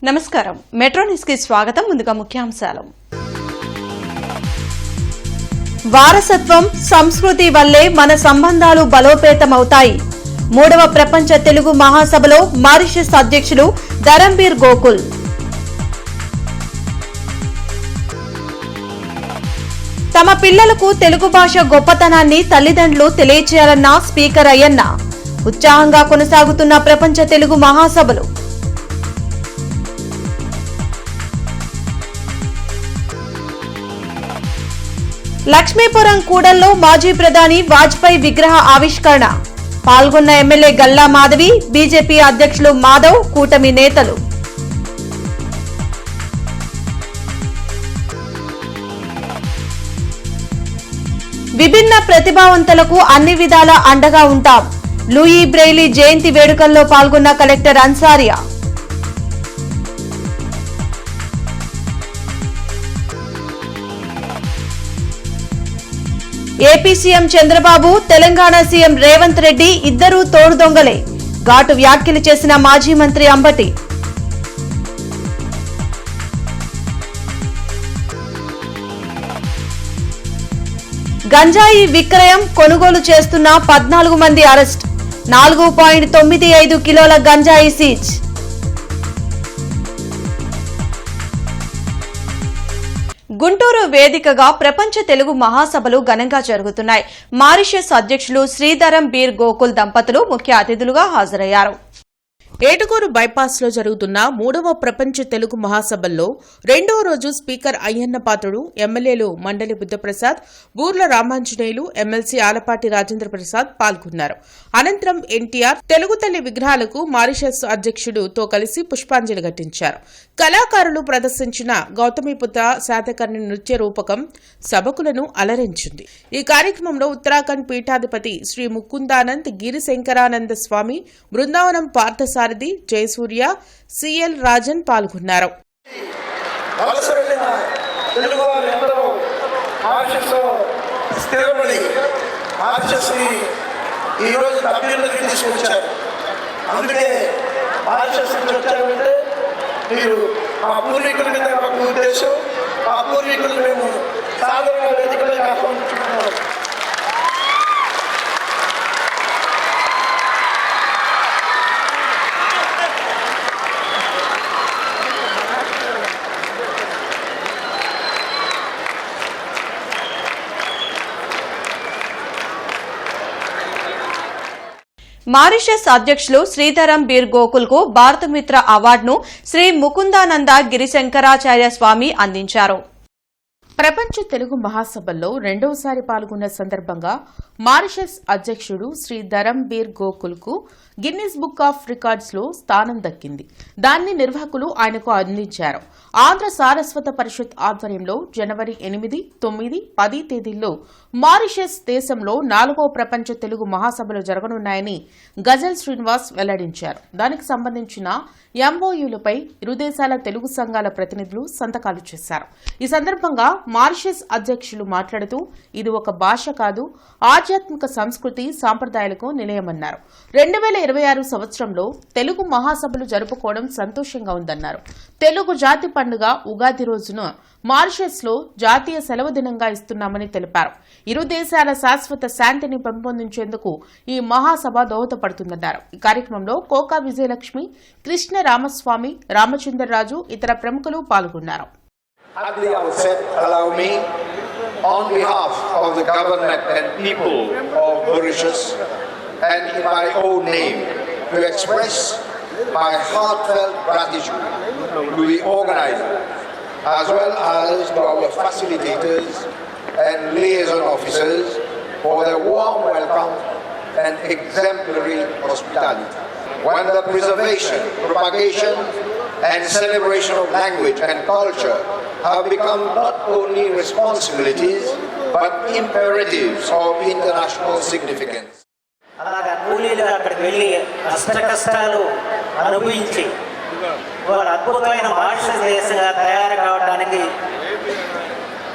నమస్కారం metro news కి స్వాగతం. ముందుగా ముఖ్యాంశాలు. వారసత్వం సంస్కృతి వల్లే మన సంబంధాలు బలోపేతమవుతాయి. 3వ ప్రపంచ తెలుగు మహాసభలో మారిషస్ అధ్యక్షులు ధరంబీర్ గోకుల్. తమ పిల్లలకు తెలుగు భాష గొప్పతనాన్ని తల్లిదండ్రులు తెలియచేయాలన్న స్పీకర్ అయ్యన్న. ఉత్సాహంగా కొనసాగుతున్న ప్రపంచ తెలుగు మహాసభలు. లక్ష్మీపురం కూడల్లో మాజీ ప్రధాని వాజ్పేయి విగ్రహ ఆవిష్కరణ. పాల్గొన్న ఎమ్మెల్యే గల్లా మాధవి, బీజేపీ అధ్యక్షులు మాధవ్, కూటమి నేతలు. విభిన్న ప్రతిభావంతులకు అన్ని విధాలా అండగా ఉంటాం. లూయి బ్రెయిలీ జయంతి వేడుకల్లో పాల్గొన్న collector Ansaria. AP CM Chandrababu, Telangana CM Revanth Reddy ఇద్దరూ తోడు దొంగలే. ఘాటు వ్యాఖ్యలు చేసిన మాజీ మంత్రి అంబటి. గంజాయి విక్రయం, కొనుగోలు చేస్తున్న 14 మంది అరెస్ట్. 4.95 కిలోల గంజాయి సీజ్. గుంటూరు వేదికగా ప్రపంచ తెలుగు మహాసభలు ఘనంగా జరుగుతున్నాయి. మారిషస్ అధ్యక్షులు శ్రీధరంబీర్ గోకుల్ దంపతులు ముఖ్య అతిథులుగా హాజరయ్యారు. ఏటుగూరు బైపాస్ లో జరుగుతున్న 3వ ప్రపంచ తెలుగు మహాసభల్లో 2వ రోజు స్పీకర్ అయ్యన్న పాత్రుడు, ఎమ్మెల్యేలు మండలి బుద్ధప్రసాద్, బూర్ల రామాంజనేయులు, ఎమ్మెల్సీ ఆలపాటి రాజేంద్ర ప్రసాద్ పాల్గొన్నారు. అనంతరం ఎన్టీఆర్, తెలుగు తల్లి విగ్రహాలకు మారిషస్ అధ్యక్షుడుతో కలిసి పుష్పాంజలి ఘటించారు. కళాకారులు ప్రదర్శించిన గౌతమిపుత్ర శాతకర్ణి నృత్య రూపకం సభకులను అలరించింది. ఈ కార్యక్రమంలో ఉత్తరాఖండ్ పీఠాధిపతి శ్రీ ముకుందానంద్ గిరి శంకరానంద స్వామి, బృందావనం పార్థసారథి, జయసూర్య, సిఎల్ రాజన్ పాల్గొన్నారు. మారిషస్ అధ్యక్షులు శ్రీధరంబీర్ గోకుల్ కు భారత మిత్ర అవార్డును శ్రీ ముకుందానంద గిరిశంకరాచార్య స్వామి అందించారు. ప్రపంచ తెలుగు మహాసభల్లో 2వసారి పాల్గొన్న సందర్భంగా మారిషస్ అధ్యక్షుడు శ్రీ ధరంబీర్ గోకుల్ కు గిన్నిస్ బుక్ ఆఫ్ రికార్డ్స్ లో స్థానం దక్కింది. దాన్ని నిర్వాహకులు ఆయనకు అందించారు. ఆంధ్ర సారస్వత పరిషత్ ఆధ్వర్యంలో జనవరి 8, 9, 10 తేదీల్లో మారిషస్ దేశంలో 4వ ప్రపంచ తెలుగు మహాసభలు జరగనున్నాయని గజల్ శ్రీనివాస్ వెల్లడించారు. దానికి సంబంధించిన ఎంఓయూలపై ఇరు దేశాల తెలుగు సంఘాల ప్రతినిధులు సంతకాలు చేశారు. ఈ సందర్భంగా మారిషస్ అధ్యక్షులు మాట్లాడుతూ, ఇది ఒక భాష కాదు, ఆధ్యాత్మిక సంస్కృతి సంప్రదాయాలకు నిలయమన్నారు. 2026 సంవత్సరంలో తెలుగు మహాసభలు జరుపుకోవడం సంతోషంగా ఉందన్నారు. తెలుగు జాతి పండుగ ఉగాది రోజున మారిషస్ లో జాతీయ సెలవు దినంగా ఇస్తున్నామని తెలిపారు. ఇరు దేశాల శాశ్వత శాంతిని పెంపొందించేందుకు ఈ మహాసభ దోహదపడుతుందన్నారు. ఈ కార్యక్రమంలో కోకా విజయలక్ష్మి, కృష్ణ రామస్వామి, రామచంద్రరాజు, ఇతర ప్రముఖులు పాల్గొన్నారు. At the outset, allow me, on behalf of the government and people of Mauritius, and in my own name, to express my heartfelt gratitude to the organizer, as well as to our facilitators and liaison officers for their warm welcome and exemplary hospitality. When the preservation, propagation, and celebration of language and culture have become not only responsibilities but imperatives of international significance. అలాగా కూలీలుగా అక్కడికి వెళ్ళి కష్టాలు అనుభవించి ఒక అద్భుతమైన భాష దేశంగా తయారు కావడానికి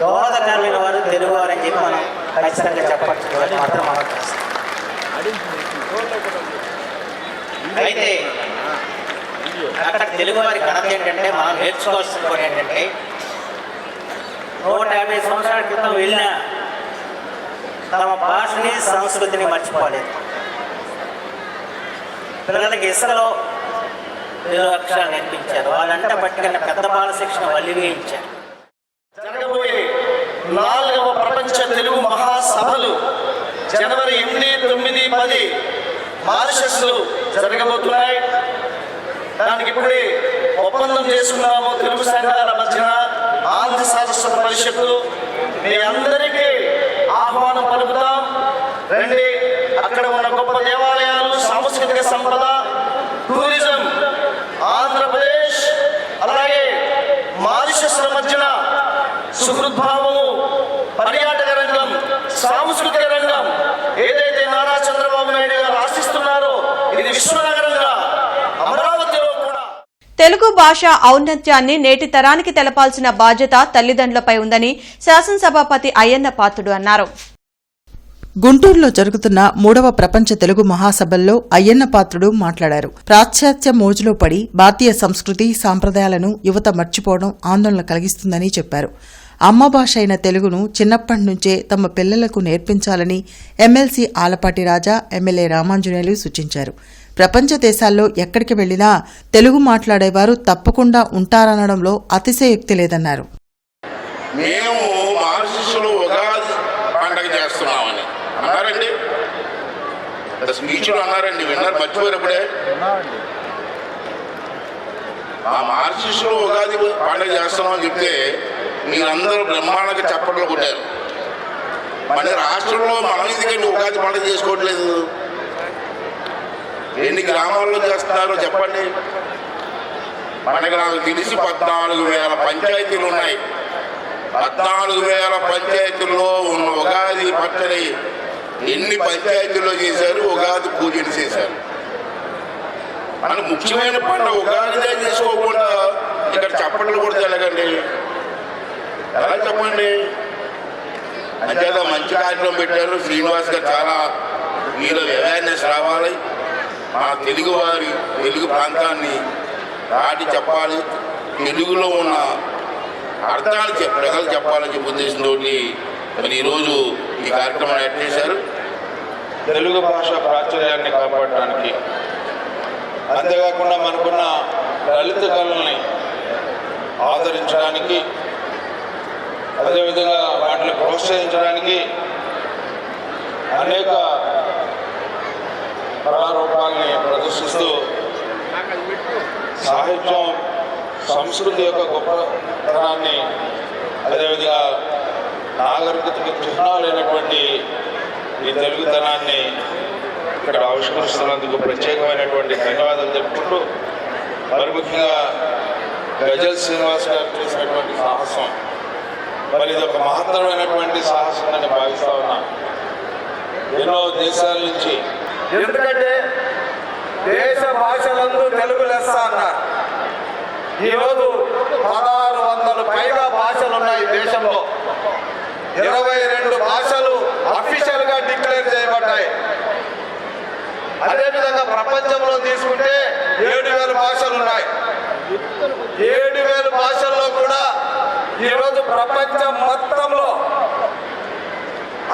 దోహదకరమైన వారు తెలుగువారు అని చెప్పి మనం ఖచ్చితంగా చెప్పచ్చు మాత్రం మనం. అయితే అక్కడ తెలుగు వారి ఘనత ఏంటంటే మనం నేర్చుకోవాల్సిన కూడా ఏంటంటే 150 సంవత్సరాల క్రితం వెళ్ళిన తమ భాషని సంస్కృతిని మర్చిపోలేదు. పిల్లలకి ఇసుకలో తెలుగు అక్షరాలు నేర్పించారు. వాళ్ళంట పట్టుకున్న పెద్ద బాల శిక్షణ వల్లి వేయించారు. జరగబోయే 4వ ప్రపంచ తెలుగు మహాసభలు జనవరి 8, 9, 10 మారిషస్లో జరగబోతున్నాయి. దానికి ఇప్పుడే ఒప్పందం చేసుకున్నాము తెలుగు సంఘాల మధ్యన ఆంధ్ర సారస్వత పరిషత్తు. మీ అందరికీ ఆహ్వానం పలుకుతాం. రండి. అక్కడ ఉన్న గొప్ప దేవాలయాలు, సాంస్కృతిక సంపద, టూరిజం, ఆంధ్రప్రదేశ్ అలాగే మారిషస్ల మధ్యన సుహృద్భావము, పర్యాటక రంగం, సాంస్కృతిక రంగం ఏదైతే నారా చంద్రబాబు నాయుడు గారు ఆశిస్తున్నారో ఇది విశ్వనగరంగా అమరావతిలో కూడా. తెలుగు భాష ఔన్నత్యాన్ని నేటి తరానికి తెలపాల్సిన బాధ్యత తల్లిదండ్రులపై ఉందని శాసనసభాపతి అయ్యన్న పాత్రుడు అన్నారు. గుంటూరులో జరుగుతున్న 3వ ప్రపంచ తెలుగు మహాసభల్లో అయ్యన్న పాత్రుడు మాట్లాడారు. పాశ్చాత్య మోజులో పడి భారతీయ సంస్కృతి సాంప్రదాయాలను యువత మర్చిపోవడం ఆందోళన కలిగిస్తుందని చెప్పారు. అమ్మ భాష అయిన తెలుగును చిన్నప్పటి నుంచే తమ పిల్లలకు నేర్పించాలని ఎమ్మెల్సీ ఆలపాటి రాజా, ఎమ్మెల్యే రామాంజనేయులు సూచించారు. ప్రపంచ దేశాల్లో ఎక్కడికి వెళ్లినా తెలుగు మాట్లాడేవారు తప్పకుండా ఉంటారనడంలో అతిశయోక్తి లేదన్నారు. మేము మార్క్సిస్టులు ఉగాది పండగ చేస్తున్నామని అన్నారండి. స్పీచ్లు అన్నారండి, విన్నారు? మర్చిపోయినప్పుడే ఆ మార్క్సిస్టులు ఉగాది పండగ చేస్తున్నామని చెప్తే మీరందరూ బ్రహ్మాండంగా చప్పట్లు కొట్టారు. మన రాష్ట్రంలో మనం ఎందుకంటే ఉగాది పండుగ చేసుకోవట్లేదు? ఎన్ని గ్రామాల్లో చేస్తున్నారో చెప్పండి. మనకి నాకు తెలిసి 14,000 పంచాయతీలు ఉన్నాయి. 14,000 పంచాయతీల్లో ఉన్న ఉగాది పచ్చడి ఎన్ని పంచాయతీల్లో చేశారు? ఉగాది పూజలు చేశారు. మనకు ముఖ్యమైన పండుగ ఉగాదిదే చేసుకోకుండా ఇక్కడ చప్పట్లు కొడితే ఎలాగండి? ఎలా చెప్పండి? అంతేగా మంచి కార్యక్రమం పెట్టారు శ్రీనివాస్ గారు. చాలా మీలో అవేర్నెస్ రావాలి. మా తెలుగువారి తెలుగు ప్రాంతాన్ని దాటి చెప్పాలి. తెలుగులో ఉన్న అర్థాలు ప్రజలు చెప్పాలని చెప్పే ఉద్దేశంతో మరి ఈరోజు ఈ కార్యక్రమాన్ని ఏర్పాటు చేశారు. తెలుగు భాష ప్రాచుర్యాన్ని కాపాడడానికి, అంతేకాకుండా మనకున్న లలిత కళల్ని ఆదరించడానికి, అదేవిధంగా వాటిని ప్రోత్సహించడానికి అనేక కళారూపాలని ప్రదర్శిస్తూ సాహిత్యం, సంస్కృతి యొక్క గొప్పతనాన్ని, అదేవిధంగా నాగరికతకు చిహ్నాలైనటువంటి ఈ తెలుగుతనాన్ని ఇక్కడ ఆవిష్కరిస్తున్నందుకు ప్రత్యేకమైనటువంటి ధన్యవాదాలు తెలుపుకుంటూ, మరి ముఖ్యంగా గజల్ శ్రీనివాస్ గారు చేసినటువంటి సాహసం, మరి ఇది ఒక మహత్తరమైనటువంటి సాహసం అని భావిస్తా ఉన్నా. ఎన్నో దేశాల నుంచి, ఎందుకంటే దేశ భాషలందు తెలుగు లెస్స అన్నారు. ఈరోజు 1600 పైగా భాషలు ఉన్నాయి దేశంలో. 22 భాషలు అఫీషియల్ గా డిక్లేర్ చేయబడ్డాయి. అదేవిధంగా ప్రపంచంలో తీసుకుంటే 7,000 భాషలు ఉన్నాయి. 7,000 భాషల్లో కూడా ఈరోజు ప్రపంచం మొత్తంలో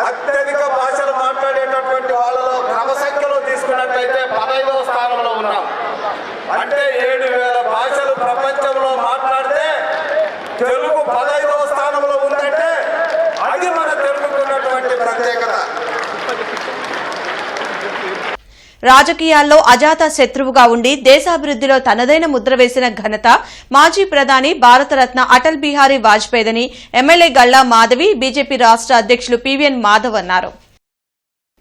అత్యధిక భాషలు మాట్లాడేటటువంటి వాళ్ళలో క్రమ సంఖ్యలో తీసుకున్నట్లయితే 15వ స్థానంలో ఉన్నాం. అంటే 7,000 భాషలు ప్రపంచంలో మాట్లాడితే తెలుగు 15వ స్థానంలో ఉందంటే అది మన తెలుగుకున్నటువంటి ప్రత్యేకత. రాజకీయాల్లో అజాత శత్రువుగా ఉండి దేశాభివృద్ధిలో తనదైన ముద్ర వేసిన ఘనత మాజీ ప్రధాని భారతరత్న అటల్ బిహారీ వాజ్పేయిదని ఎమ్మెల్యే గల్లా మాధవి, బీజేపీ రాష్ట్ర అధ్యక్షులు పివిఎన్ మాధవ్ అన్నారు.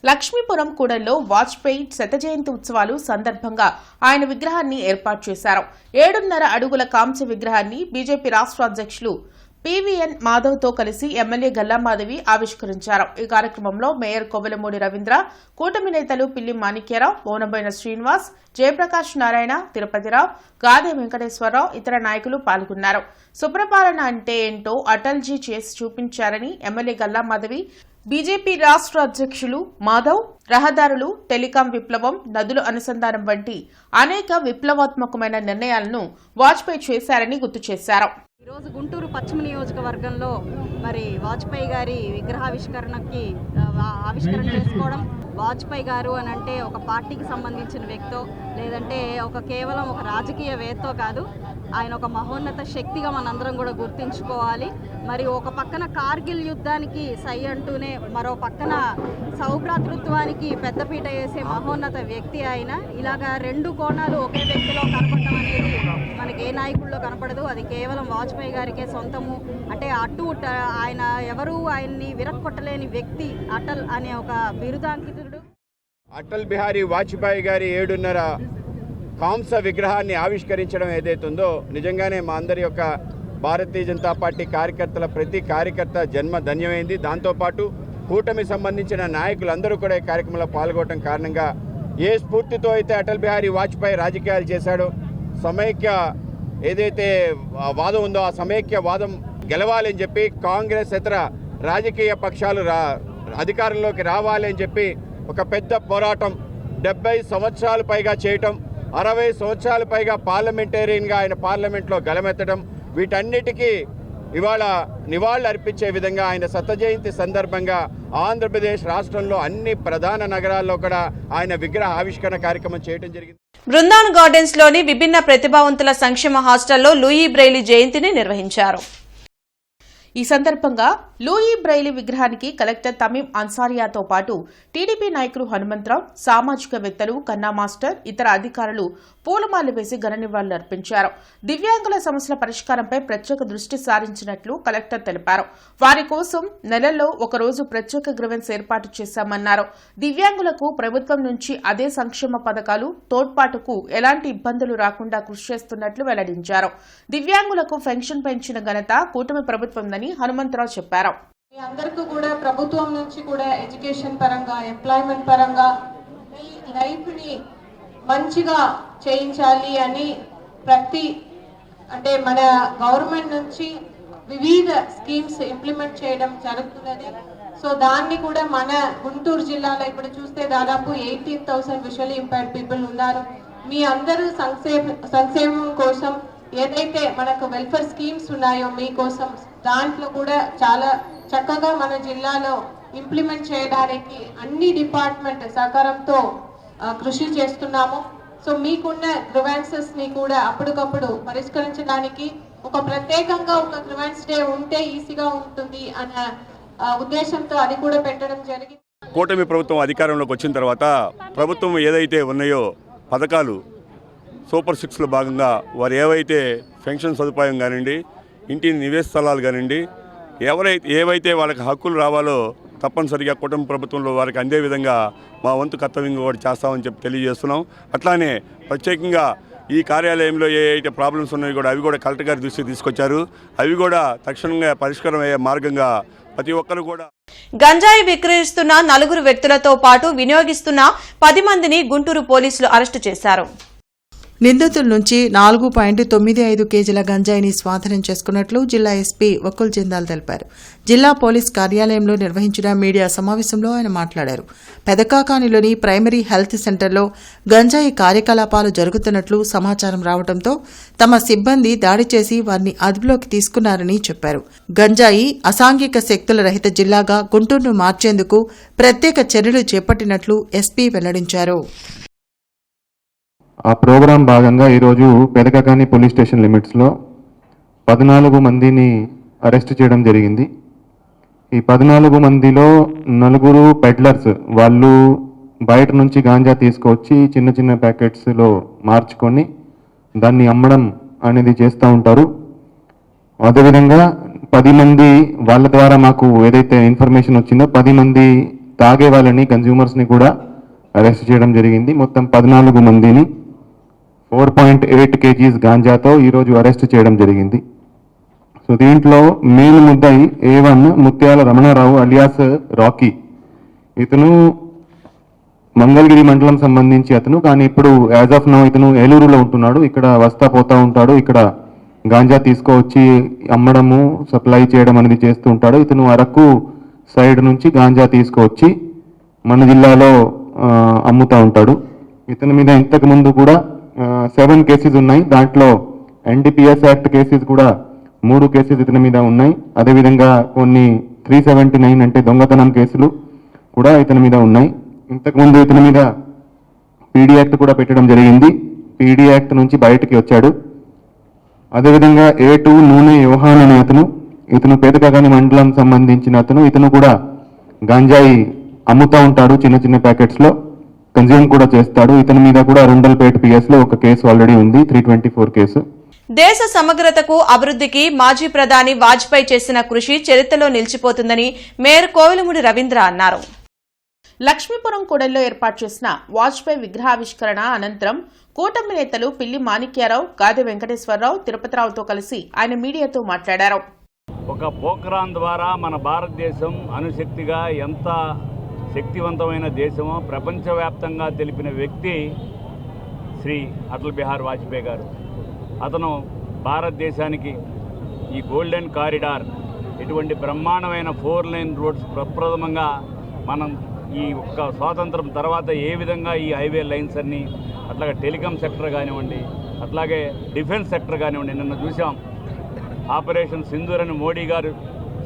లక్ష్మీపురం కూడల్లో వాజ్పేయి శత జయంతి ఉత్సవాలు సందర్భంగా ఆయన విగ్రహాన్ని ఏర్పాటు చేశారు. 7.5 అడుగుల కాంస్య విగ్రహాన్ని బీజేపీ రాష్ట్ర అధ్యక్షులు పివిఎన్ మాధవ్తో కలిసి ఎమ్మెల్యే గల్లా మాధవి ఆవిష్కరించారు. ఈ కార్యక్రమంలో మేయర్ కొవెలమూడి రవీంద్ర, కూటమి నేతలు పిల్లి మాణిక్యరావు, మోనబోయిన శ్రీనివాస్, జయప్రకాష్ నారాయణ, తిరుపతిరావు, గాదే వెంకటేశ్వరరావు, ఇతర నాయకులు పాల్గొన్నారు. సుప్రపాలన అంటే ఏంటో అటల్జీ చేసి చూపించారని ఎమ్మెల్యే గల్లా మాధవి బీజేపీ రాష్ట్ర అధ్యక్షులు మాధవ్ రహదారులు, టెలికాం విప్లవం, నదుల అనుసంధానం వంటి అనేక విప్లవాత్మకమైన నిర్ణయాలను వాజ్పేయి చేశారని గుర్తు చేశారు. ఈరోజు గుంటూరు పశ్చిమ నియోజకవర్గంలో మరి వాజ్పేయి గారి ఆవిష్కరణ చేసుకోవడం, వాజ్పేయి గారు అని అంటే ఒక పార్టీకి సంబంధించిన వ్యక్తో లేదంటే కేవలం ఒక రాజకీయవేత్తో కాదు, ఆయన ఒక మహోన్నత శక్తిగా మనందరం కూడా గుర్తించుకోవాలి. మరి ఒక పక్కన కార్గిల్ యుద్ధానికి సై అంటూనే మరో పక్కన సౌభ్రాతృత్వానికి పెద్దపీట వేసే మహోన్నత వ్యక్తి ఆయన. ఇలాగా రెండు కోణాలు ఒకే వ్యక్తిలో కనపడడం అనేది మనకి ఏ నాయకుల్లో కనపడదు. అది కేవలం వాజ్పేయి గారికే సొంతము. అంటే ఆయన ఎవరు ఆయన్ని విరక్కొట్టలేని వ్యక్తి అటల్ అనే ఒక బిరుదాంకితుడు. అటల్ బిహారీ వాజ్పేయి గారి 7.5 కాంస విగ్రహాన్ని ఆవిష్కరించడం ఏదైతుందో నిజంగానే మా అందరి యొక్క భారతీయ జనతా పార్టీ కార్యకర్తల ప్రతి కార్యకర్త జన్మ ధన్యమైంది. దాంతోపాటు కూటమి సంబంధించిన నాయకులందరూ కూడా ఈ కార్యక్రమంలో పాల్గొనడం కారణంగా ఏ స్ఫూర్తితో అయితే అటల్ బిహారీ వాజ్పేయి రాజకీయాలు చేశాడో, సమైక్య ఏదైతే వాదం ఉందో ఆ సమైక్య వాదం గెలవాలని చెప్పి కాంగ్రెస్ ఇతర రాజకీయ పక్షాలు అధికారంలోకి రావాలని చెప్పి ఒక పెద్ద పోరాటం 70 సంవత్సరాలు పైగా చేయటం, 60 సంవత్సరాలు పైగా పార్లమెంటేరియన్గా ఆయన పార్లమెంట్లో గలమెత్తడం, వీటన్నిటికీ ఇవాళ నివాళులు అర్పించే విధంగా ఆయన శత జయంతి సందర్భంగా ఆంధ్రప్రదేశ్ రాష్ట్రంలో అన్ని ప్రధాన నగరాల్లో కూడా ఆయన విగ్రహ ఆవిష్కరణ కార్యక్రమం చేయడం జరిగింది. బృందావన్ గార్డెన్స్ లోని విభిన్న ప్రతిభావంతుల సంక్షేమ హాస్టల్లో లూయి బ్రెయిలీ జయంతిని నిర్వహించారు. ఈ సందర్భంగా లూయి బ్రెయిలీ విగ్రహానికి కలెక్టర్ తమీం అన్సారియాతో పాటు టీడీపీ నాయకులు హనుమంతరావు, సామాజికవేత్తలు, కన్నా మాస్టర్, ఇతర అధికారులు పూలమాలలు వేసి ఘన నివాళులు అర్పించారు. దివ్యాంగుల సమస్యల పరిష్కారంపై ప్రత్యేక దృష్టి సారించినట్లు కలెక్టర్ తెలిపారు. వారి కోసం నెలల్లో ఒకరోజు ప్రత్యేక గ్రీవెన్స్ ఏర్పాటు చేశామన్నారు. దివ్యాంగులకు ప్రభుత్వం నుంచి అదే సంక్షేమ పథకాలు, తోడ్పాటుకు ఎలాంటి ఇబ్బందులు రాకుండా కృషి చేస్తున్నట్లు వెల్లడించారు. దివ్యాంగులకు పెన్షన్ పెంచిన ఘనత కూటమి ప్రభుత్వందని హనుమంతరావు చెప్పారు. మీ అందరికీ కూడా ప్రభుత్వం నుంచి కూడా ఎడ్యుకేషన్ పరంగా, ఎంప్లాయ్మెంట్ పరంగా మీ లైఫ్ ని మంచిగా చేయించాలి అని అంటే మన గవర్నమెంట్ నుంచి వివిధ స్కీమ్స్ ఇంప్లిమెంట్ చేయడం జరుగుతున్నది. సో దాన్ని కూడా మన గుంటూరు జిల్లాలో ఇప్పుడు చూస్తే దాదాపు 18,000 విజువల్లీ ఇంపైర్డ్ పీపుల్ ఉన్నారు. మీ అందరూ సంక్షేమం కోసం ఏదైతే మనకు వెల్ఫేర్ స్కీమ్స్ ఉన్నాయో మీకోసం దాంట్లో కూడా చాలా చక్కగా మన జిల్లాలో ఇంప్లిమెంట్ చేయడానికి అన్ని డిపార్ట్మెంట్ సహకారంతో కృషి చేస్తున్నాము. సో మీకున్న గ్రీవెన్సెస్ ని కూడా అప్పటికప్పుడు పరిష్కరించడానికి ఒక ప్రత్యేకంగా ఒక గ్రీవెన్స్ డే ఉంటే ఈజీగా ఉంటుంది అన్న ఉద్దేశంతో అది కూడా పెట్టడం జరిగింది. కూటమి ప్రభుత్వం అధికారంలోకి వచ్చిన తర్వాత ప్రభుత్వం ఏదైతే ఉన్నాయో పథకాలు సూపర్ 6లో భాగంగా వారు ఏవైతే పెన్షన్ సదుపాయం కానివ్వండి, ఇంటి నివేశ స్థలాలు కానివ్వండి, ఏవైతే వాళ్ళకి హక్కులు రావాలో తప్పనిసరిగా కుటుంబ ప్రభుత్వంలో వారికి అందే విధంగా మా వంతు కర్తవ్యంగా కూడా చేస్తామని చెప్పి తెలియజేస్తున్నాం. అట్లానే ప్రత్యేకంగా ఈ కార్యాలయంలో ఏ అయితే ప్రాబ్లమ్స్ ఉన్నాయో కూడా అవి కూడా కలెక్టర్ గారి దృష్టికి తీసుకొచ్చారు. అవి కూడా తక్షణంగా పరిష్కారం అయ్యే మార్గంగా ప్రతి ఒక్కరు కూడా. గంజాయి విక్రయిస్తున్న 4 వ్యక్తులతో పాటు వినియోగిస్తున్న 10 మందిని గుంటూరు పోలీసులు అరెస్టు చేశారు. నిందితుల నుంచి 4.95 కేజీల గంజాయిని స్వాధీనం చేసుకున్నట్లు జిల్లా ఎస్పీ వకుల్ జిందాల్ తెలిపారు. జిల్లా పోలీస్ కార్యాలయంలో నిర్వహించిన మీడియా సమావేశంలో ఆయన మాట్లాడారు. పెదకాకానిలోని ప్రైమరీ హెల్త్ సెంటర్లో గంజాయి కార్యకలాపాలు జరుగుతున్నట్లు సమాచారం రావడంతో తమ సిబ్బంది దాడి చేసి వారిని అదుపులోకి తీసుకున్నారని చెప్పారు. గంజాయి అసాంఘిక శక్తుల రహిత జిల్లాగా గుంటూరును మార్చేందుకు ప్రత్యేక చర్యలు చేపట్టినట్లు ఎస్పీ వెల్లడించారు. ఆ ప్రోగ్రాం భాగంగా ఈరోజు పెదకాకాని పోలీస్ స్టేషన్ లిమిట్స్లో 14 మందిని అరెస్ట్ చేయడం జరిగింది. ఈ 14 మందిలో 4 పెడ్లర్స్, వాళ్ళు బయట నుంచి గాంజా తీసుకొచ్చి చిన్న చిన్న ప్యాకెట్స్లో మార్చుకొని దాన్ని అమ్మడం అనేది చేస్తూ ఉంటారు. అదేవిధంగా 10 మంది వాళ్ళ ద్వారా మాకు ఏదైతే ఇన్ఫర్మేషన్ వచ్చిందో 10 మంది తాగే వాళ్ళని, కన్జ్యూమర్స్ని కూడా అరెస్ట్ చేయడం జరిగింది. మొత్తం 14 మందిని 4.8 కేజీస్ గాంజాతో ఈరోజు అరెస్ట్ చేయడం జరిగింది. సో దీంట్లో మెయిన్ ముద్దాయి A1 ముత్యాల రమణారావు అలియాస్ రాకీ. ఇతను మంగళగిరి మండలం సంబంధించి అతను, కానీ ఇప్పుడు యాజ్ ఆఫ్ నౌ ఇతను ఏలూరులో ఉంటున్నాడు. ఇక్కడ వస్తా పోతా ఉంటాడు. ఇక్కడ గాంజా తీసుకువచ్చి అమ్మడము, సప్లై చేయడం అనేది చేస్తూ ఉంటాడు. ఇతను అరకు సైడ్ నుంచి గాంజా తీసుకువచ్చి మన జిల్లాలో అమ్ముతూ ఉంటాడు. ఇతని మీద ఇంతకుముందు కూడా 7 కేసెస్ ఉన్నాయి. దాంట్లో NDPS యాక్ట్ కేసెస్ కూడా 3 కేసెస్ ఇతని మీద ఉన్నాయి. అదేవిధంగా కొన్ని 379 అంటే దొంగతనం కేసులు కూడా ఇతని మీద ఉన్నాయి. ఇంతకుముందు ఇతని మీద PD యాక్ట్ కూడా పెట్టడం జరిగింది. PD యాక్ట్ నుంచి బయటికి వచ్చాడు. అదేవిధంగా A2 నూనె యోహాన్ అనే ఇతను పేదకాగాని మండలం సంబంధించిన ఇతను కూడా గంజాయి అమ్ముతూ ఉంటాడు. చిన్న చిన్న ప్యాకెట్స్లో కన్జ్యూమ్ కూడా చేస్తాడు. ఇతని మీద కూడా రెండల్పేట PS లో ఒక కేసు ఆల్రెడీ ఉంది, 324 కేసు. దేశ సమగ్రతకు అభివృద్ధికి మాజీ ప్రధాని వాజ్పేయి చేసిన కృషి చరిత్రలో నిలిచిపోతుందని మేయర్ కోవెలమూడి రవీంద్ర అన్నారు. లక్ష్మీపురం కూడలిలో ఏర్పాటు చేసిన వాజ్పేయి విగ్రహావిష్కరణ అనంతరం కూటమి నేతలు పిల్లి మాణిక్యారావు, గాదె వెంకటేశ్వరరావు, తిరుపతిరావుతో కలిసి ఆయన మీడియాతో మాట్లాడారు. ఒక పోఖ్రాన్ ద్వారా మన భారతదేశం అణుశక్తిగా ఎంత శక్తివంతమైన దేశమో ప్రపంచవ్యాప్తంగా తెలిపిన వ్యక్తి శ్రీ అటల్ బిహారీ వాజ్పేయి గారు. అతను భారతదేశానికి ఈ గోల్డెన్ కారిడార్, ఇటువంటి బ్రహ్మాండమైన 4 లైన్ రోడ్స్ ప్రప్రథమంగా మనం ఈ ఒక్క స్వాతంత్రం తర్వాత ఏ విధంగా ఈ హైవే లైన్స్ అన్నీ, అట్లాగే టెలికాం సెక్టర్ కానివ్వండి, అట్లాగే డిఫెన్స్ సెక్టర్ కానివ్వండి, నిన్న చూసాం ఆపరేషన్ సింధూర్ అని మోడీ గారు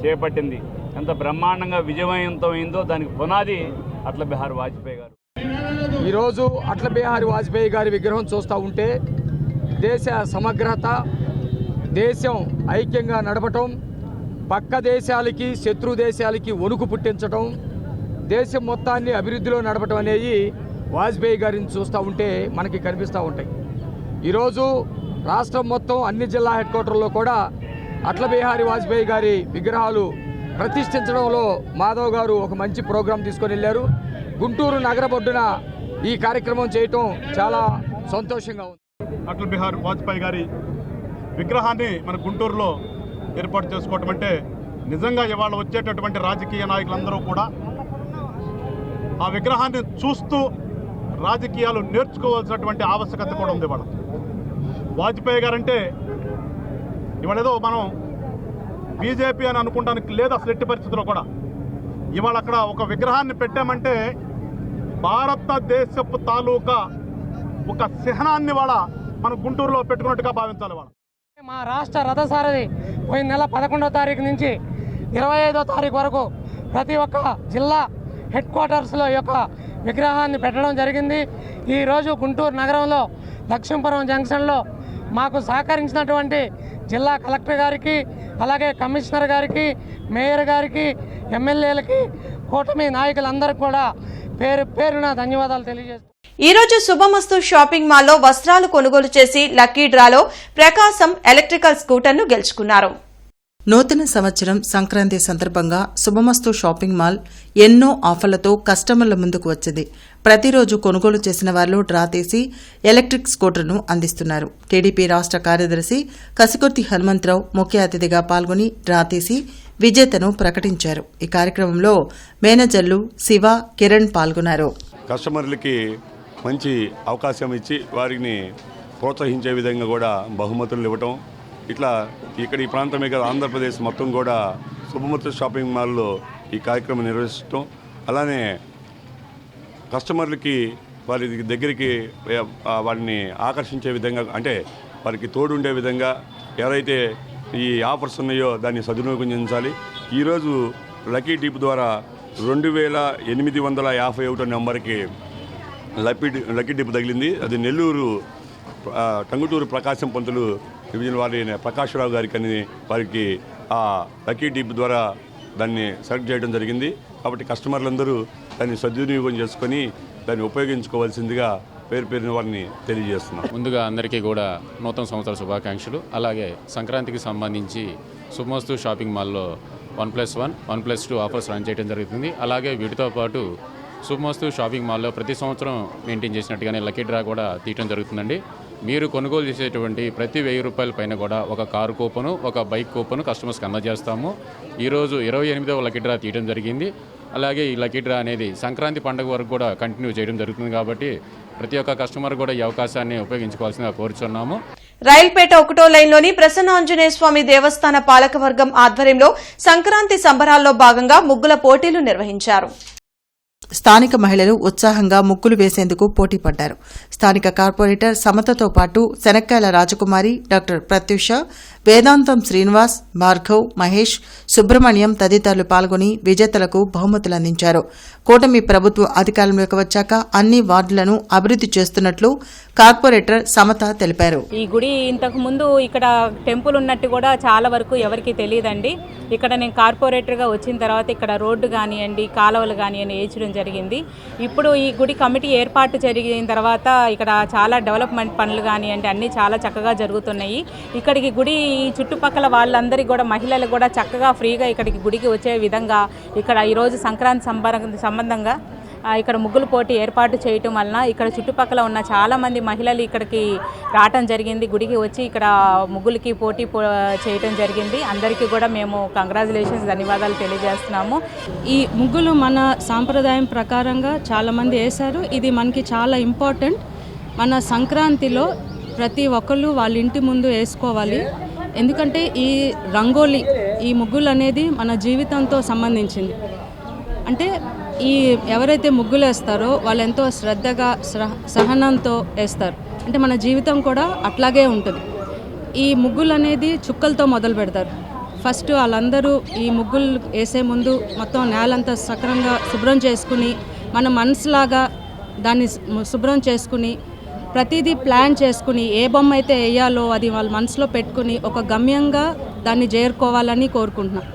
చేపట్టింది. ఎంత బ్రహ్మాండంగా విజయవంతమైందో దానికి పునాది అటల్ బిహారీ వాజ్పేయి గారు. ఈరోజు అటల్ బిహారీ వాజ్పేయి గారి విగ్రహం చూస్తూ ఉంటే దేశ సమగ్రత, దేశం ఐక్యంగా నడపటం, పక్క దేశాలకి శత్రు దేశాలకి వణుకు పుట్టించటం, దేశం మొత్తాన్ని అభివృద్ధిలో నడపటం అనేది వాజ్పేయి గారిని చూస్తూ ఉంటే మనకి కనిపిస్తూ ఉంటాయి. ఈరోజు రాష్ట్రం మొత్తం అన్ని జిల్లా హెడ్ క్వార్టర్లో కూడా అటల్ బిహారీ వాజ్పేయి గారి విగ్రహాలు ప్రతిష్ఠించడంలో మాధవ్ గారు ఒక మంచి ప్రోగ్రాం తీసుకొని వెళ్ళారు. గుంటూరు నగరబొడ్డున ఈ కార్యక్రమం చేయటం చాలా సంతోషంగా ఉంది. అటల్ బిహారీ వాజ్పేయి గారి విగ్రహాన్ని మన గుంటూరులో ఏర్పాటు చేసుకోవటం అంటే నిజంగా ఇవాళ వచ్చేటటువంటి రాజకీయ నాయకులందరూ కూడా ఆ విగ్రహాన్ని చూస్తూ రాజకీయాలు నేర్చుకోవాల్సినటువంటి ఆవశ్యకత కూడా ఉంది. ఇవాళ వాజ్పేయి గారంటే ఇవాళ ఏదో మనం బీజేపీ అని అనుకోవడానికి లేదు అసలు ఎట్టి పరిస్థితుల్లో కూడా. ఇవాళ అక్కడ ఒక విగ్రహాన్ని పెట్టామంటే భారతదేశపు తాలూకా ఒక చిహ్నాన్ని వాళ్ళ మన గుంటూరులో పెట్టుకున్నట్టుగా భావించాలి. వాళ్ళ మా రాష్ట్ర రథసారథి పోయిన నెల 11వ తారీఖు నుంచి 25వ తారీఖు వరకు ప్రతి ఒక్క జిల్లా హెడ్ క్వార్టర్స్లో ఈ యొక్క విగ్రహాన్ని పెట్టడం జరిగింది. ఈరోజు గుంటూరు నగరంలో లక్ష్మీపురం జంక్షన్లో మాకు సహకరించినటువంటి జిల్లా కలెక్టర్ గారికి, అలాగే కమిషనర్ గారికి, మేయర్ గారికి, ఎమ్మెల్యేలకి, కూటమి నాయకులందరికీ కూడా పేరు పేరున ధన్యవాదాలు తెలియజేస్తున్నాను. ఈ రోజు శుభమస్తు షాపింగ్ మాల్లో వస్త్రాలు కొనుగోలు చేసి లక్కీ డ్రాలో ప్రకాశం ఎలక్ట్రికల్ స్కూటర్ను గెలుచుకున్నారు. నూతన సంవత్సరం సంక్రాంతి సందర్భంగా శుభమస్తు షాపింగ్ మాల్ ఎన్నో ఆఫర్లతో కస్టమర్ల ముందుకు వచ్చింది. ప్రతిరోజు కొనుగోలు చేసిన వారిలో డ్రా తీసి ఎలక్ట్రిక్ స్కూటర్ను అందిస్తున్నారు. టీడీపీ రాష్ట్ర కార్యదర్శి కసికొర్తి హనుమంతరావు ముఖ్య అతిథిగా పాల్గొని డ్రా తీసి విజేతను ప్రకటించారు. ఈ కార్యక్రమంలో మేనేజర్లు శివ, కిరణ్ పాల్గొన్నారు. కస్టమర్లకి మంచి అవకాశం ఇచ్చి వారిని ప్రోత్సహించే విధంగా కూడా బహుమతులు ఇవ్వటం, ఇట్లా ఇక్కడ ఈ ప్రాంతమే కదా ఆంధ్రప్రదేశ్ మొత్తం కూడా శుభమస్తు షాపింగ్ మాల్లో ఈ కార్యక్రమం నిర్వహించడం, అలానే కస్టమర్లకి వారి దగ్గరికి వారిని ఆకర్షించే విధంగా, అంటే వారికి తోడుండే విధంగా ఎవరైతే ఈ ఆఫర్స్ ఉన్నాయో దాన్ని సద్వినియోగించాలి. ఈరోజు లక్కీ డిప్ ద్వారా 2851 నెంబర్కి లక్కీ డిప్ తగిలింది. అది నెల్లూరు టంగుటూరు ప్రకాశం పంతులు డివిజన్ వారి ప్రకాశ్రావు గారికి అని వారికి ఆ లక్కీ డిప్ ద్వారా దాన్ని సెలెక్ట్ చేయడం జరిగింది. కాబట్టి కస్టమర్లందరూ దాన్ని సద్వినియోగం చేసుకొని దాన్ని ఉపయోగించుకోవాల్సిందిగా పేరు పేరున వారిని తెలియజేస్తున్నాం. ముందుగా అందరికీ కూడా నూతన సంవత్సర శుభాకాంక్షలు. అలాగే సంక్రాంతికి సంబంధించి శుభమస్తు షాపింగ్ మాల్లో 1+1, 1+2 ఆఫర్స్ రన్ చేయడం జరుగుతుంది. అలాగే వీటితో పాటు శుభమస్తు షాపింగ్ మాల్లో ప్రతి సంవత్సరం మెయింటైన్ చేసినట్టుగానే లక్కీ డ్రా కూడా తీయడం జరుగుతుందండి. మీరు కొనుగోలు చేసేటువంటి ప్రతి 1000 రూపాయల పైన కూడా ఒక కారు కూపను, ఒక బైక్ కూపను కస్టమర్స్కి అందజేస్తాము. ఈరోజు 28వ లక్కీ డ్రా తీయడం జరిగింది. అలాగే ఈ లక్కీ డ్రా అనేది సంక్రాంతి పండుగ వరకు కూడా కంటిన్యూ చేయడం జరుగుతుంది. కాబట్టి ప్రతి ఒక్క కస్టమర్ కూడా ఈ అవకాశాన్ని ఉపయోగించుకోవాల్సిందిగా కోరుచున్నాము. రైల్పేట 1వ లైన్లోని ప్రసన్నాంజనేయ స్వామి దేవస్థాన పాలకవర్గం ఆధ్వర్యంలో సంక్రాంతి సంబరాల్లో భాగంగా ముగ్గుల పోటీలు నిర్వహించారు. స్థానిక మహిళలు ఉత్సాహంగా ముగ్గులు వేసేందుకు పోటీ పడ్డారు. స్థానిక కార్పొరేటర్ సమతతో పాటు శనక్కాయల రాజకుమారి, డాక్టర్ ప్రత్యూష, వేదాంతం శ్రీనివాస్, భార్గవ్, మహేష్, సుబ్రహ్మణ్యం తదితరులు పాల్గొని విజేతలకు బహుమతులు అందించారు. కూటమి ప్రభుత్వం అధికారంలోకి వచ్చాక అన్ని వార్డులను అభివృద్ధి చేస్తున్నట్లు కార్పొరేటర్ సమత తెలిపారు. ఈ గుడి ఇంతకు ముందు ఇక్కడ టెంపుల్ ఉన్నట్టు కూడా చాలా వరకు ఎవరికి తెలియదండి. ఇక్కడ నేను కార్పొరేటర్గా వచ్చిన తర్వాత ఇక్కడ రోడ్డు కానివ్వండి, కాలువలు కానివ్వండి వేయించడం జరిగింది. ఇప్పుడు ఈ గుడి కమిటీ ఏర్పాటు జరిగిన తర్వాత ఇక్కడ చాలా డెవలప్మెంట్ పనులు కానివ్వండి అన్నీ చాలా చక్కగా జరుగుతున్నాయి. ఇక్కడికి గుడి చుట్టుపక్కల వాళ్ళందరికీ కూడా మహిళలు కూడా చక్కగా ఫ్రీగా ఇక్కడికి గుడికి వచ్చే విధంగా ఇక్కడ ఈరోజు సంక్రాంతి సంబంధంగా ఇక్కడ ముగ్గులు పోటీ ఏర్పాటు చేయటం వలన ఇక్కడ చుట్టుపక్కల ఉన్న చాలామంది మహిళలు ఇక్కడికి రావటం జరిగింది. గుడికి వచ్చి ఇక్కడ ముగ్గులకి పోటీ చేయటం జరిగింది. అందరికీ కూడా మేము కంగ్రాచులేషన్స్, ధన్యవాదాలు తెలియజేస్తున్నాము. ఈ ముగ్గులు మన సాంప్రదాయం ప్రకారంగా చాలామంది వేశారు. ఇది మనకి చాలా ఇంపార్టెంట్. మన సంక్రాంతిలో ప్రతి ఒక్కళ్ళు వాళ్ళ ఇంటి ముందు వేసుకోవాలి. ఎందుకంటే ఈ రంగోలీ, ఈ ముగ్గులు అనేది మన జీవితంతో సంబంధించింది. అంటే ఈ ఎవరైతే ముగ్గులు వేస్తారో వాళ్ళు ఎంతో శ్రద్ధగా సహనంతో వేస్తారు. అంటే మన జీవితం కూడా అట్లాగే ఉంటుంది. ఈ ముగ్గులు అనేది చుక్కలతో మొదలు పెడతారు. ఫస్ట్ వాళ్ళందరూ ఈ ముగ్గులు వేసే ముందు మొత్తం నేలంతా సక్రంగా శుభ్రం చేసుకుని మన మనసులాగా దాన్ని శుభ్రం చేసుకుని ప్రతిదీ ప్లాన్ చేసుకుని ఏ బొమ్మ అయితే వేయాలో అది వాళ్ళ మనసులో పెట్టుకుని ఒక గమ్యంగా దాన్ని చేరుకోవాలని కోరుకుంటున్నాం.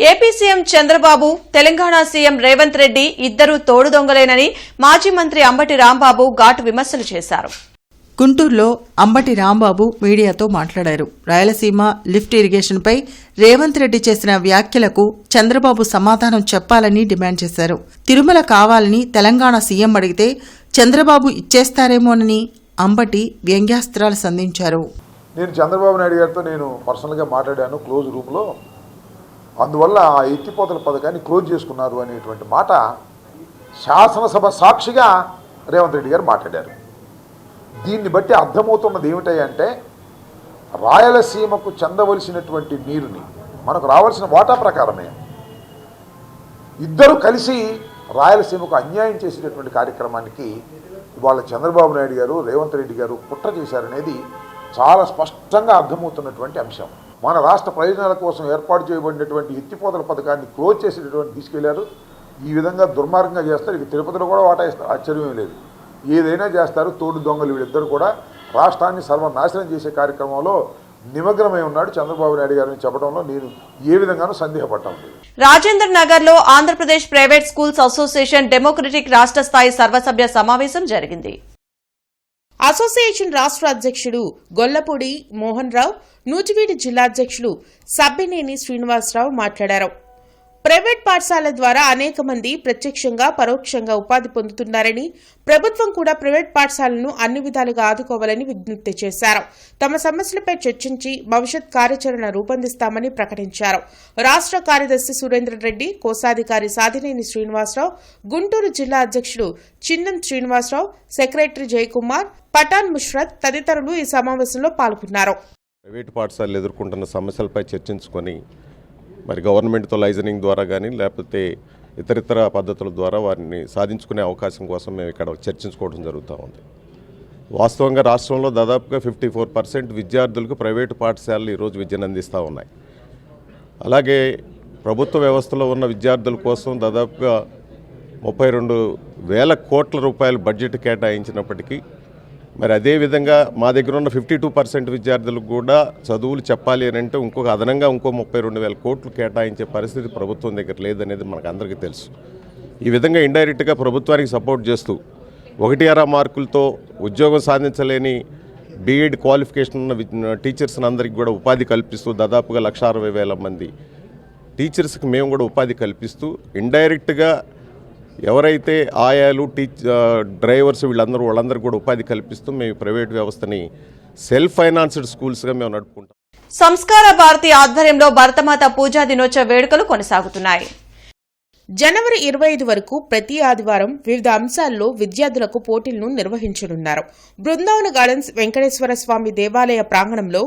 AP CM Chandrababu, Telangana CM Revanth Reddy ఇద్దరూ తోడు దొంగలేనని మాజీ మంత్రి అంబటి రాంబాబు ఘాటు విమర్శలు చేశారు. గుంటూరులో అంబటి రాంబాబు మీడియాతో మాట్లాడారు. రాయలసీమ లిఫ్ట్ ఇరిగేషన్పై రేవంత్ రెడ్డి చేసిన వ్యాఖ్యలకు చంద్రబాబు సమాధానం చెప్పాలని డిమాండ్ చేశారు. తిరుమల కావాలని తెలంగాణ సీఎం అడిగితే చంద్రబాబు ఇచ్చేస్తారేమోనని అంబటి వ్యంగ్యాస్త్రాలు సంధించారు. నేను చంద్రబాబు నాయుడు గారితో పర్సనల్గా మాట్లాడాను క్లోజ్ రూమ్లో. అందువల్ల ఆ ఎత్తిపోతల పథకాన్ని క్లోజ్ చేసుకున్నారు అనేటువంటి మాట శాసనసభ సాక్షిగా రేవంత్ రెడ్డి గారు మాట్లాడారు. దీన్ని బట్టి అర్థమవుతున్నది ఏమిటంటే రాయలసీమకు చెందవలసినటువంటి నీరుని మనకు రావాల్సిన వాటా ప్రకారమే ఇద్దరు కలిసి రాయలసీమకు అన్యాయం చేసేటటువంటి కార్యక్రమానికి ఇవాళ చంద్రబాబు నాయుడు గారు, రేవంత్ రెడ్డి గారు కుట్ర చేశారనేది చాలా స్పష్టంగా అర్థమవుతున్నటువంటి అంశం. మన రాష్ట్ర ప్రయోజనాల కోసం ఏర్పాటు చేయబడినటువంటి ఎత్తిపోతల పథకాన్ని క్లోజ్ చేసేటటువంటి తీసుకెళ్లారు. ఈ విధంగా దుర్మార్గంగా చేస్తారు. ఇక తిరుపతిలో కూడా వాటా ఇస్తారు, ఆశ్చర్యం లేదు. ఏదైనా చేస్తారు. తోడు దొంగలు వీళ్ళిద్దరు కూడా రాష్ట్రాన్ని సర్వనాశనం చేసే కార్యక్రమంలో నిమగ్నమై ఉన్నాడు చంద్రబాబు నాయుడు గారిని చెప్పడంలో నేను ఏ విధంగానూ సందేహపడ్డాను. రాజేంద్ర నగర్ లో Andhra Pradesh private schools association democratic రాష్ట్ర స్థాయి సర్వసభ్య సమావేశం జరిగింది. అసోసియేషన్ రాష్ట్ర అధ్యక్షుడు గొల్లపూడి మోహన్ రావు, నూజివీడు జిల్లా అధ్యక్షులు సబ్బినేని శ్రీనివాసరావు మాట్లాడారు. ప్రైవేట్ పాఠశాలల ద్వారా అనేక మంది ప్రత్యక్షంగా పరోక్షంగా ఉపాధి పొందుతున్నారని, ప్రభుత్వం కూడా ప్రైవేట్ పాఠశాలను అన్ని విధాలుగా ఆదుకోవాలని విజ్ఞప్తి చేశారు. తమ సమస్యలపై చర్చించి భవిష్యత్ కార్యాచరణ రూపొందిస్తామని ప్రకటించారు. రాష్ట్ర కార్యదర్శి సురేంద్రరెడ్డి, కోశాధికారి సాధినేని శ్రీనివాసరావు, గుంటూరు జిల్లా అధ్యక్షుడు చిన్నం శ్రీనివాసరావు, సెక్రటరీ జయకుమార్, పఠాన్ ముష్రత్ తదితరులు ఈ సమావేశంలో పాల్గొన్నారు. ప్రైవేటు పాఠశాలలు ఎదుర్కొంటున్న సమస్యలపై చర్చించుకొని మరి గవర్నమెంట్తో లైజనింగ్ ద్వారా కానీ లేకపోతే ఇతరితర పద్ధతుల ద్వారా వారిని సాధించుకునే అవకాశం కోసం మేము ఇక్కడ చర్చించుకోవడం జరుగుతూ ఉంది. వాస్తవంగా రాష్ట్రంలో దాదాపుగా 54% విద్యార్థులకు ప్రైవేటు పాఠశాలలు ఈరోజు విద్యను అందిస్తూ ఉన్నాయి. అలాగే ప్రభుత్వ వ్యవస్థలో ఉన్న విద్యార్థుల కోసం దాదాపుగా 32,000 కోట్ల రూపాయల బడ్జెట్ కేటాయించినప్పటికీ మరి అదేవిధంగా మా దగ్గర ఉన్న 52% విద్యార్థులకు కూడా చదువులు చెప్పాలి అని అంటే ఇంకో 32,000 కోట్లు కేటాయించే పరిస్థితి ప్రభుత్వం దగ్గర లేదనేది మనకు అందరికీ తెలుసు. ఈ విధంగా ఇండైరెక్ట్గా ప్రభుత్వానికి సపోర్ట్ చేస్తూ 1-6 మార్కులతో ఉద్యోగం సాధించలేని బీఎడ్ క్వాలిఫికేషన్ ఉన్న టీచర్స్ని అందరికీ కూడా ఉపాధి కల్పిస్తూ దాదాపుగా 1,60,000 మంది టీచర్స్కి మేము కూడా ఉపాధి కల్పిస్తూ ఇండైరెక్ట్గా ఎవరైతే ఆయాలు డ్రైవర్స్ వాళ్ళందరూ కూడా ఉపాధి కల్పిస్తూ మేము ప్రైవేట్ వ్యవస్థని సెల్ఫ్ ఫైనాన్స్డ్ స్కూల్స్గా మేము నడుపుకుంటాం. సంస్కార భారతి ఆధ్వర్యంలో భరతమాత పూజా దినోత్సవ వేడుకలు కొనసాగుతున్నాయి. జనవరి 25 వరకు ప్రతి ఆదివారం వివిధ అంశాల్లో విద్యార్థులకు పోటీలను నిర్వహించనున్నారు. బృందావన గార్డెన్స్ వెంకటేశ్వర స్వామి దేవాలయ ప్రాంగణంలో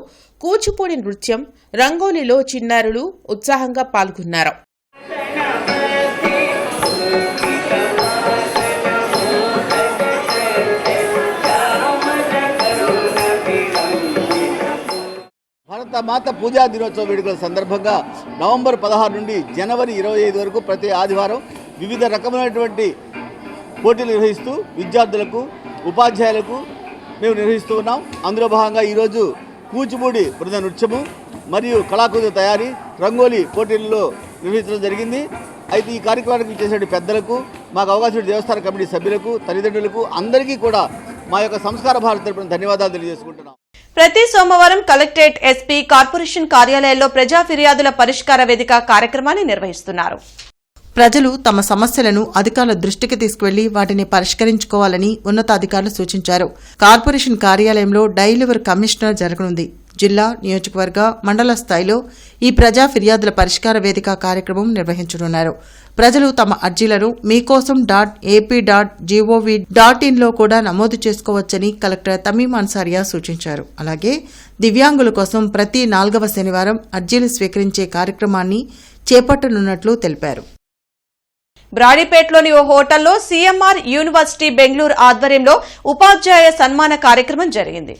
కూచిపూడి నృత్యం, రంగోలీలో చిన్నారులు ఉత్సాహంగా పాల్గొన్నారు. భారత మాత పూజా దినోత్సవ వేడుకల సందర్భంగా నవంబర్ 16 నుండి జనవరి 25 వరకు ప్రతి ఆదివారం వివిధ రకమైనటువంటి పోటీలు నిర్వహిస్తూ విద్యార్థులకు, ఉపాధ్యాయులకు మేము నిర్వహిస్తూ ఉన్నాం. అందులో భాగంగా ఈరోజు కూచిపూడి బృంద నృత్యము మరియు కళాకృతుల తయారీ, రంగోలీ పోటీల్లో నిర్వహించడం జరిగింది. అయితే ఈ కార్యక్రమానికి చేసే పెద్దలకు, మాకు అవకాశం దేవస్థాన కమిటీ సభ్యులకు, తల్లిదండ్రులకు అందరికీ కూడా మా యొక్క సంస్కార భారత తరపున ధన్యవాదాలు తెలియజేసుకుంటున్నాం. ప్రతి సోమవారం కలెక్టరేట్, ఎస్పీ, కార్పొరేషన్ కార్యాలయాల్లో ప్రజా ఫిర్యాదుల పరిష్కార వేదిక కార్యక్రమాన్ని నిర్వహిస్తున్నారు. ప్రజలు తమ సమస్యలను అధికారుల దృష్టికి తీసుకువెళ్లి వాటిని పరిష్కరించుకోవాలని ఉన్నతాధికారులు సూచించారు. కార్పొరేషన్ కార్యాలయంలో డైలివర్ కమిషనర్ జరగనుంది. జిల్లా, నియోజకవర్గ, మండల స్థాయిలో ఈ ప్రజా ఫిర్యాదుల పరిష్కార వేదిక కార్యక్రమం నిర్వహించనున్నారు. ప్రజలు తమ అర్జీలను meekosom.ap.gov.in లో కూడా నమోదు చేసుకోవచ్చని కలెక్టర్ తమీం అన్సారియా సూచించారు. అలాగే దివ్యాంగుల కోసం ప్రతి 4వ శనివారం అర్జీలు స్వీకరించే కార్యక్రమాన్ని చేపట్టనున్నట్లు తెలిపారు. బ్రాడీపేటలోని ఓ హోటల్లో సీఎంఆర్ యూనివర్సిటీ బెంగళూరు ఆధ్వర్యంలో ఉపాధ్యాయ సన్మాన కార్యక్రమం జరిగింది.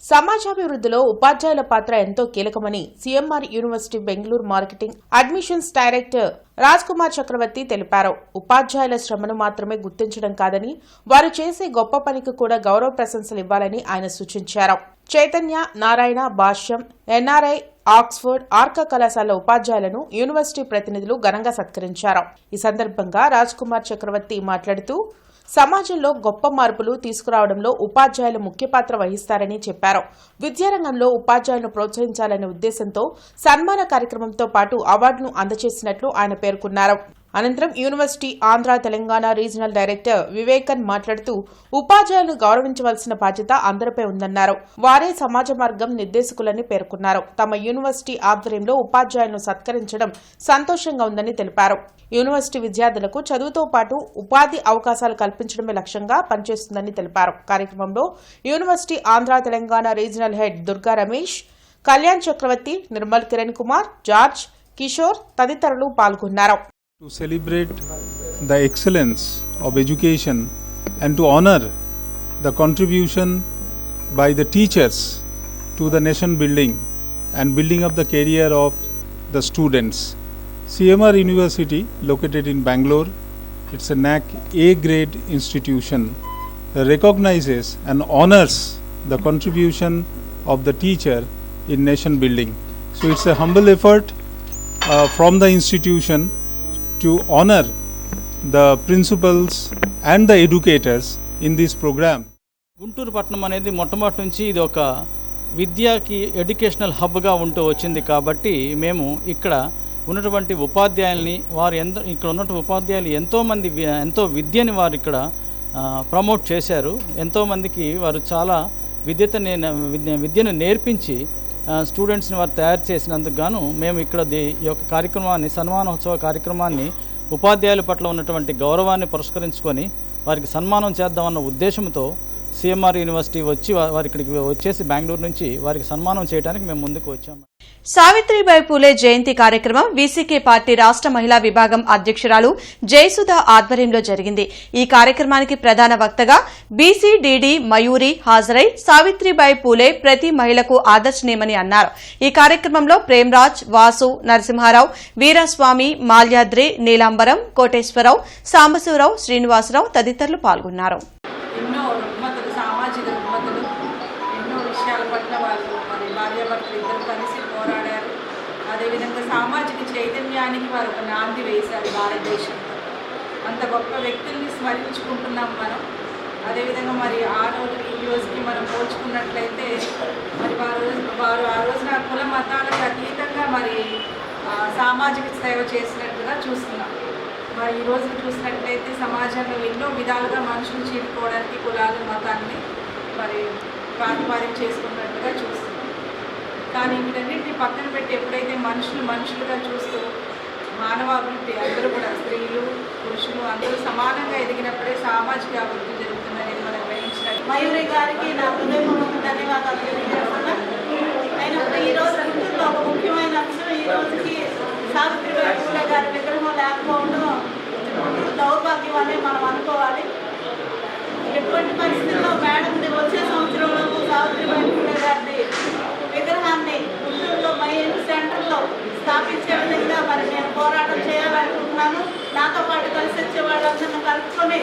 సమాజాభివృద్ధిలో ఉపాధ్యాయుల పాత్ర ఎంతో కీలకమని CMR university Bengaluru marketing admissions director Raj Kumar Chakravarthi తెలిపారు. ఉపాధ్యాయుల శ్రమను మాత్రమే గుర్తించడం కాదని, వారు చేసే గొప్ప పనికి కూడా గౌరవ ప్రశంసలు ఇవ్వాలని ఆయన సూచించారు. చైతన్య, నారాయణ, భాష్యం, ఎన్ఆర్ఐ, ఆక్స్ఫర్డ్, ఆర్కా కళాశాల ఉపాధ్యాయులను యూనివర్సిటీ ప్రతినిధులు ఘనంగా సత్కరించారు. ఈ సందర్భంగా రాజ్ కుమార్ చక్రవర్తి మాట్లాడుతూ సమాజంలో గొప్ప మార్పులు తీసుకురావడంలో ఉపాధ్యాయులు ముఖ్య పాత్ర వహిస్తారని చెప్పారు. విద్యారంగంలో ఉపాధ్యాయులను ప్రోత్సహించాలనే ఉద్దేశంతో సన్మాన కార్యక్రమంతో పాటు అవార్డును అందజేసినట్లు ఆయన పేర్కొన్నారు. అనంతరం university Andhra Telangana regional director Vivekan మాట్లాడుతూ ఉపాధ్యాయులను గౌరవించవలసిన బాధ్యత అందరిపై ఉందన్నారు. వారే సమాజ మార్గం నిర్దేశకులని పేర్కొన్నారు. తమ యూనివర్సిటీ ఆధ్వర్యంలో ఉపాధ్యాయులను సత్కరించడం సంతోషంగా ఉందని తెలిపారు. యూనివర్సిటీ విద్యార్థులకు చదువుతో పాటు ఉపాధి అవకాశాలు కల్పించడమే లక్ష్యంగా పనిచేస్తుందని తెలిపారు. కార్యక్రమంలో university Andhra Telangana regional head Durga Ramesh, Kalyan Chakravarthi, Nirmal Kiran Kumar, George, Kishore తదితరులు పాల్గొన్నారు. To celebrate the excellence of education and to honor the contribution by the teachers to the nation building and building up the career of the students. CMR University, located in Bangalore, it's a NAC A grade institution, recognizes and honors the contribution of the teacher in nation building. So it's a humble effort from the institution to honor the principals and the educators in this program. Guntur పట్టణం అనేది మొట్టమొదటి నుంచి ఇది ఒక విద్యకి educational హబ్గా ఉంటూ వచ్చింది. కాబట్టి మేము ఇక్కడ ఉన్నటువంటి ఉపాధ్యాయుల్ని ఇక్కడ ఉన్నటువంటి ఉపాధ్యాయులు ఎంతో విద్యని వారు ఇక్కడ ప్రమోట్ చేశారు. ఎంతోమందికి వారు చాలా విద్యను నేర్పించి స్టూడెంట్స్ని వారు తయారు చేసినందుకు గాను మేము ఇక్కడ ఈ యొక్క కార్యక్రమాన్ని, సన్మానోత్సవ కార్యక్రమాన్ని ఉపాధ్యాయుల పట్ల ఉన్నటువంటి గౌరవాన్ని పురస్కరించుకొని వారికి సన్మానం చేద్దామన్న ఉద్దేశంతో సిఎంఆర్ యూనివర్సిటీ వారి ఇక్కడికి వచ్చేసి బెంగళూరు నుంచి వారికి సన్మానం చేయడానికి మేము ముందుకు వచ్చాము. సావిత్రిబాయి పూలే జయంతి కార్యక్రమం వీసీకే పార్టీ రాష్ట్ర మహిళా విభాగం అధ్యక్షురాలు జయసుధ ఆధ్వర్యంలో జరిగింది. ఈ కార్యక్రమానికి ప్రధాన వక్తగా బీసీడీడీ మయూరి హాజరై సావిత్రిబాయి పూలే ప్రతి మహిళకు ఆదర్శనీయమని అన్నారు. ఈ కార్యక్రమంలో ప్రేమ్రాజ్, వాసు, నరసింహారావు, వీరస్వామి, మాల్యాద్రి, నీలాంబరం, కోటేశ్వరరావు, సాంబశివరావు, శ్రీనివాసరావు తదితరులు పాల్గొన్నారు. ఎన్నో రుగ్మతలు, సామాజిక రుగ్మతలు, ఎన్నో విషయాల పట్ల వాళ్ళు భార్యాభర్తలు ఇద్దరు కలిసి పోరాడారు. అదేవిధంగా సామాజిక చైతన్యానికి వారు ఒక నాంది వేశారు భారతదేశంలో. అంత గొప్ప వ్యక్తుల్ని స్మరించుకుంటున్నాం మనం. అదేవిధంగా మరి ఆ రోజు ఈ రోజుకి మనం పోల్చుకున్నట్లయితే మరి వారు ఆ రోజున కుల మతాలకు అతీతంగా మరి సామాజిక సేవ చేసినట్టుగా చూస్తున్నాం. మరి ఈ రోజు చూసినట్లయితే సమాజంలో ఎన్నో విధాలుగా మనుషులు చీలిపోవడానికి కులాలు, మతాన్ని మరి ప్రాతిపాదిక చేసుకున్నట్టుగా చూస్తున్నాం. కానీ వీటన్నింటినీ పక్కన పెట్టి ఎప్పుడైతే మనుషులుగా చూస్తూ మానవాభివృద్ధి అందరూ కూడా స్త్రీ అందరూ సమానంగా ఎదిగినప్పుడే సామాజిక అభివృద్ధి జరుగుతుందని మనం గ్రహించినట్టు. మయూరి గారికి నా హృదయపూర్వక ధన్యవాదాలు తెలియజేస్తున్నా. అయినప్పుడు ఈరోజు గుంటూరులో ఒక ముఖ్యమైన అంశం, ఈ రోజుకి సావిత్రిబాయి పూలే గారి విగ్రహం లేకపోవడం దౌర్భాగ్యం అనే మనం అనుకోవాలి. ఎటువంటి పరిస్థితుల్లో మేడంది వచ్చే సంవత్సరంలో సావిత్రిబాయి పూలే గారి విగ్రహాన్ని గుంటూరులో మైన్ సెంటర్లో స్థాపించే విధంగా మరి నేను పోరాటం చేయాలనుకుంటున్నాను. నాతో పాటు కలిసి వచ్చే వాళ్ళందరినీ కలుపుకొని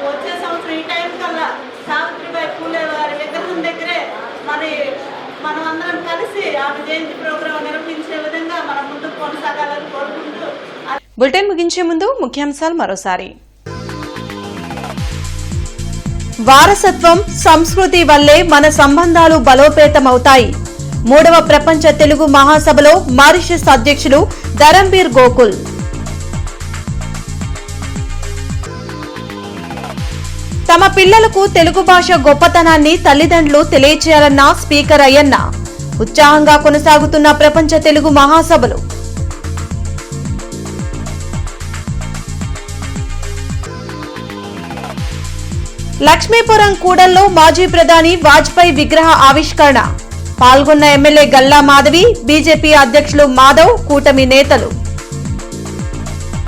వచ్చే సంవత్సరం ఈ టైం కల్లా సావిత్రిబాయి పూలే గారి విగ్రహం దగ్గరే మరి మనం అందరం కలిసి ఆమె జయంతి ప్రోగ్రాం నిర్వహించే విధంగా మనం ముందుకు కొనసాగాలని కోరుకుంటూ బులెటిన్ ముగించే ముందు ముఖ్యాంశాలు మరోసారి. వారసత్వం, సంస్కృతి వల్లే మన సంబంధాలు బలోపేతమవుతాయి. 3వ ప్రపంచ తెలుగు మహాసభలో మారిషస్ అధ్యక్షులు ధరంబీర్ గోకుల్. తమ పిల్లలకు తెలుగు భాష గొప్పతనాన్ని తల్లిదండ్రులు తెలియచేయాలన్న స్పీకర్ అయ్యన్న. ఉత్సాహంగా కొనసాగుతున్న ప్రపంచ తెలుగు మహాసభలు. లక్ష్మీపురం కూడల్లో మాజీ ప్రధాని వాజ్పేయి విగ్రహ ఆవిష్కరణ. పాల్గొన్న ఎమ్మెల్యే గల్లా మాధవి, బీజేపీ అధ్యక్షులు మాధవ్, కూటమి నేతలు.